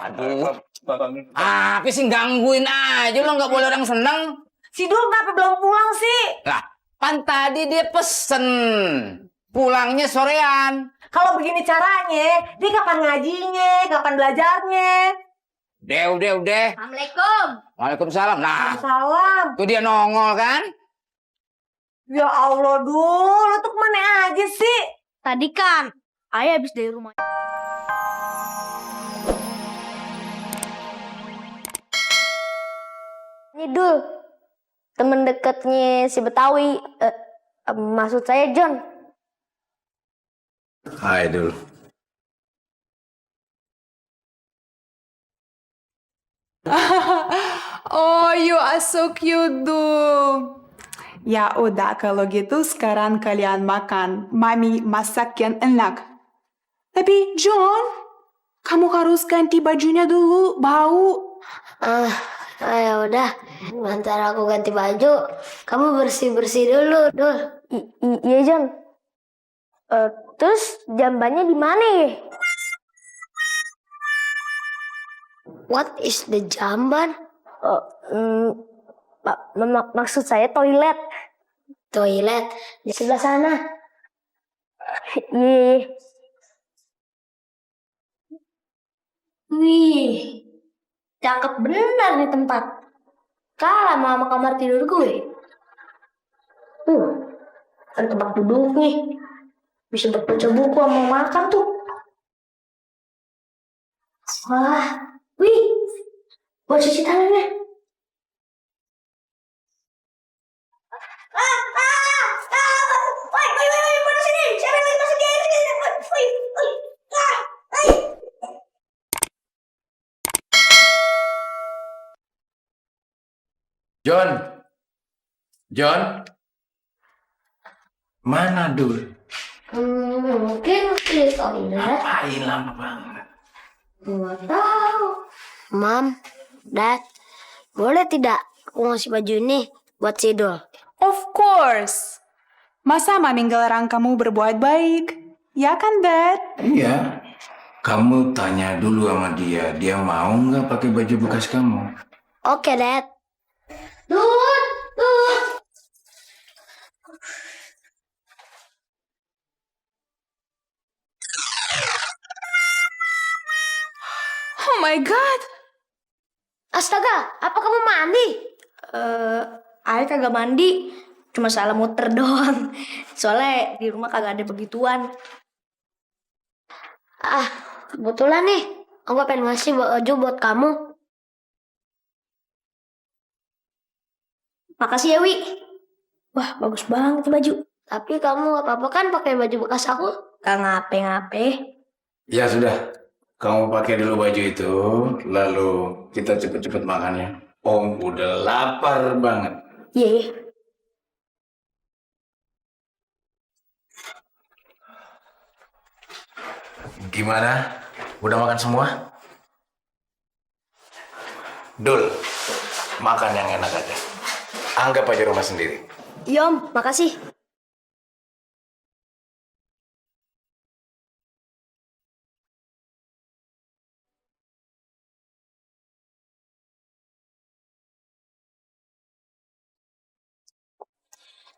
Aduh. Apa sih gangguin aja lo, nggak boleh orang seneng. Si Dul kenapa belum pulang sih? Lah, kan tadi dia pesen pulangnya sorean. Kalau begini caranya, dia kapan ngajinya, kapan belajarnya? Udah. Assalamualaikum. Waalaikumsalam. Nah, Salam. tuh dia nongol kan? Ya Allah, Dul, lu tuh kemana aja sih? Tadi kan ayah habis dari rumah. Ini Dul, temen dekatnya si Betawi. Maksud saya John. Hai Dul. Oh, you are so cute, Dul. Ya udah, kalau gitu sekarang kalian makan. Mami masak yang enak. Tapi John, kamu harus ganti bajunya dulu, bau. Ya udah, bentar aku ganti baju. Kamu bersih-bersih dulu, Dul. Iya, John. Terus jambannya di mana ya? What is the jamban? Maksud saya toilet. Toilet di sebelah sana. Iya. Wih, cakep benar nih tempat. Kalah sama kamar tidur gue. Ada tempat duduk nih. Bisa baca buku sama makan tuh. Wah, wih, buat cuci tangannya. John, mana Dul? Mungkin di toilet. Ngapain lama banget? Nggak tahu. Mam, Dad, boleh tidak aku ngasih baju ini buat si Dul? Of course. Masa Mami ngelarang kamu berbuat baik? Ya kan, Dad? Iya. Kamu tanya dulu sama dia mau nggak pakai baju bekas kamu? Oke, Dad. Dul. Oh my God. Astaga, apa kamu mandi? Ayah kagak mandi, cuma salah muter doang. Soalnya di rumah kagak ada begituan. Kebetulan nih, aku pengen ngasih baju buat kamu. Makasih ya, Wi. Wah, bagus banget nih baju. Tapi kamu gak apa-apa kan pakai baju bekas aku? Gak ngape-ngape. Ya sudah, kamu pakai dulu baju itu, lalu kita cepet-cepet makannya. Om udah lapar banget. Iya. Gimana? Udah makan semua? Dul, makan yang enak aja. Anggap aja rumah sendiri. Iya, Om. Makasih.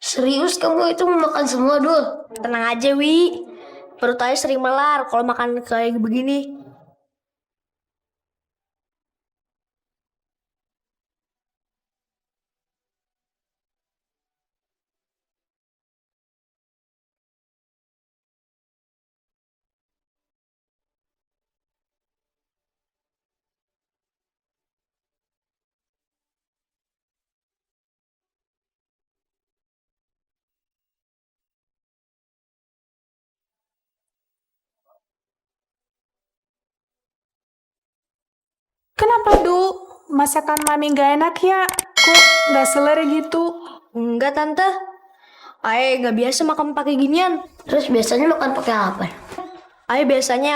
Serius kamu itu mau makan semua, Dul? Tenang aja, Wi. Perut saya sering melar kalau makan kayak begini. Kenapa, Dul? Masakan Mami gak enak ya? Kok gak selera gitu? Enggak, Tante. Ayah nggak biasa makan pakai ginian. Terus biasanya makan pakai apa? Ayah biasanya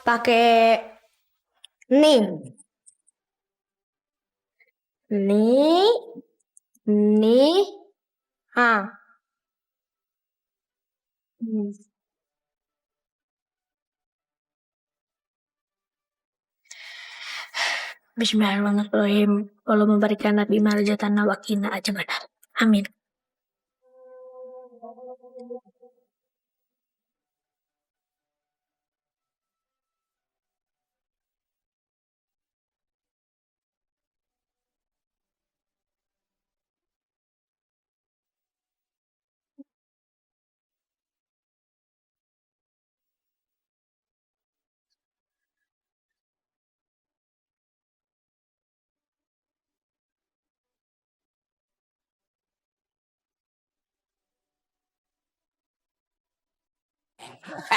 pakai nih. Nih. Nih. Bismillahirrahmanirrahim. Kalau memberikan Nabi marjatan wakina aja benar. Amin.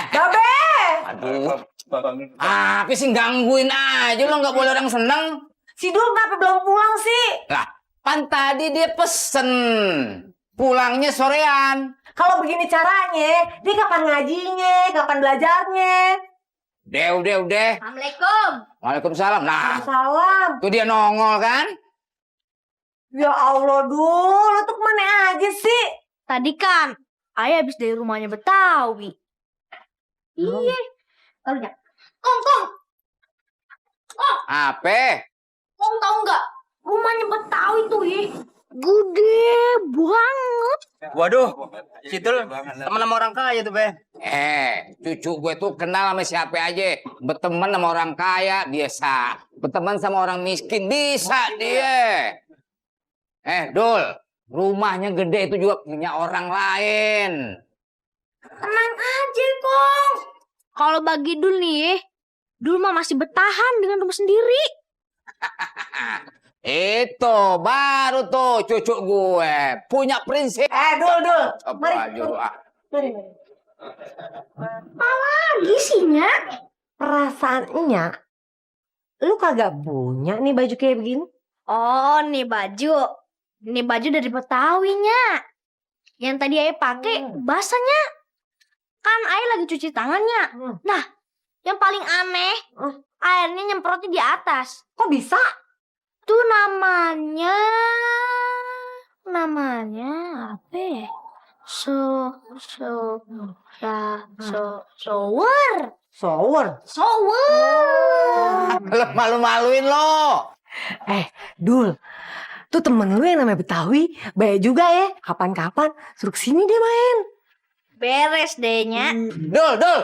Babe! Aduh. Apa sih gangguin aja lo nggak boleh orang seneng. Si Dul kenapa belum pulang sih? Lah, pan tadi dia pesen pulangnya sorean. Kalau begini caranya, dia kapan ngajinya, kapan belajarnya? Udah. Assalamualaikum. Waalaikumsalam. Nah, Salam. tuh dia nongol kan? Ya Allah, Dul, lu tuh kemana aja sih? Tadi kan ayah habis dari rumahnya Betawi. Iya. Tahu nggak? Kong. Apa? Kong tahu nggak? Rumahnya Betawi tuh gede banget. Waduh, situ teman sama orang kaya tuh, Be. Cucu gue tuh kenal sama siapa aja. Berteman sama orang kaya biasa. Berteman sama orang miskin bisa dia. Dul, rumahnya gede itu juga punya orang lain. Tenang aja, Kong. Kalau bagi Dul nih, Dul mah masih bertahan dengan rumah sendiri. Itu baru tuh cucu gue punya prinsip. Dul. Apa aja lu, ah. Mari. Lagi sih, Nyak. Perasaannya, lu kagak punya nih baju kayak begini? Oh, nih baju. Ini baju dari Betawi, Nyak. Yang tadi ayah pakai basahnya. Kan ayah lagi cuci tangannya. Nah, yang paling aneh, airnya nyemprotnya di atas. Kok bisa? Itu namanya apa ya? Shower. Lo malu-maluin lo. Dul, tuh temen lu yang namanya Betawi, baik juga ya. Kapan-kapan suruh kesini dia main. Beres deh, Nyak. Dul.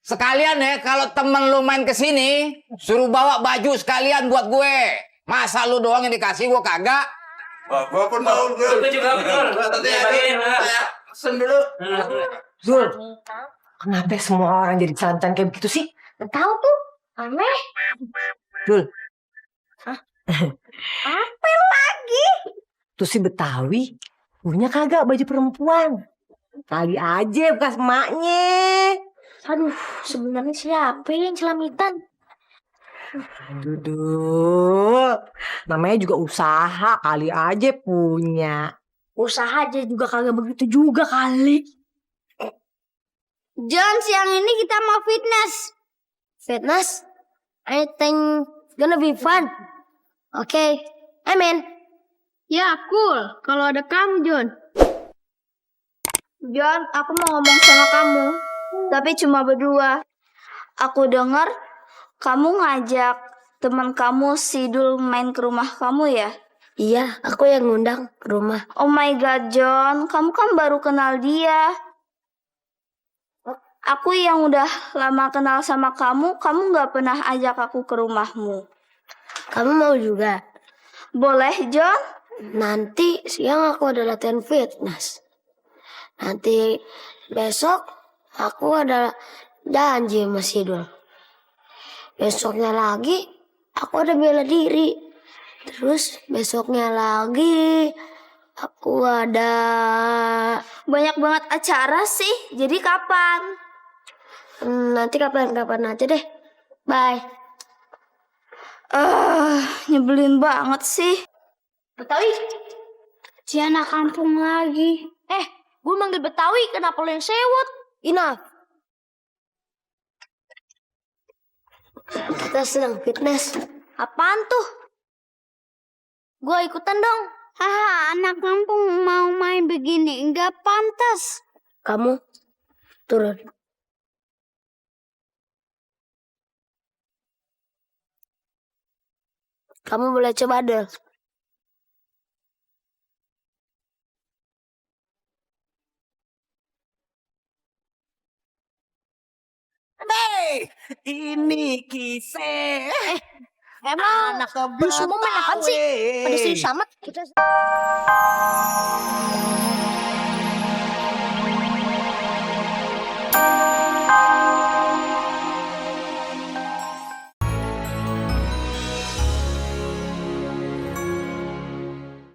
Sekalian ya kalau temen lu main kesini, suruh bawa baju sekalian buat gue. Masa lu doang yang dikasih, gue kagak? Wah, gua pun mau. Gue juga betul. Pesen dulu. Dul, kenapa semua orang jadi cancan kayak begitu sih? Tahu tuh, aneh. Dul. Apa lagi? Tuh si Betawi punya kagak baju perempuan? Kali aja bekas emaknya. Aduh, sebenarnya siapa yang celamitan? Aduh, Dul. Namanya juga usaha, kali aja punya. Usaha aja juga kagak begitu juga kali. John, siang ini kita mau fitness. Fitness? I think gonna be fun. Oke, amen. Ya, cool. Kalau ada kamu, John. John, aku mau ngomong sama kamu. Tapi cuma berdua. Aku dengar kamu ngajak teman kamu si Dul main ke rumah kamu ya? Iya, aku yang ngundang ke rumah. Oh my God, John. Kamu kan baru kenal dia. Aku yang udah lama kenal sama kamu gak pernah ajak aku ke rumahmu. Kamu mau juga? Boleh, John? Nanti siang aku ada latihan fitness. Nanti besok aku ada janji sama si Dul. Besoknya lagi aku ada bela diri. Terus besoknya lagi aku ada banyak banget acara sih. Jadi kapan? Nanti kapan-kapan aja deh. Bye. Nyebelin banget sih. Betawi. Si anak kampung lagi. Gue manggil Betawi, kenapa lo yang sewot? Enough. Kita sedang fitness. Apaan tuh? Gue ikutan dong. Haha, anak kampung mau main begini, enggak pantas. Kamu turun. Kamu boleh coba, Dul. Ini kisah Emang anak lu semua main apaan sih? Pada serius amat. Kita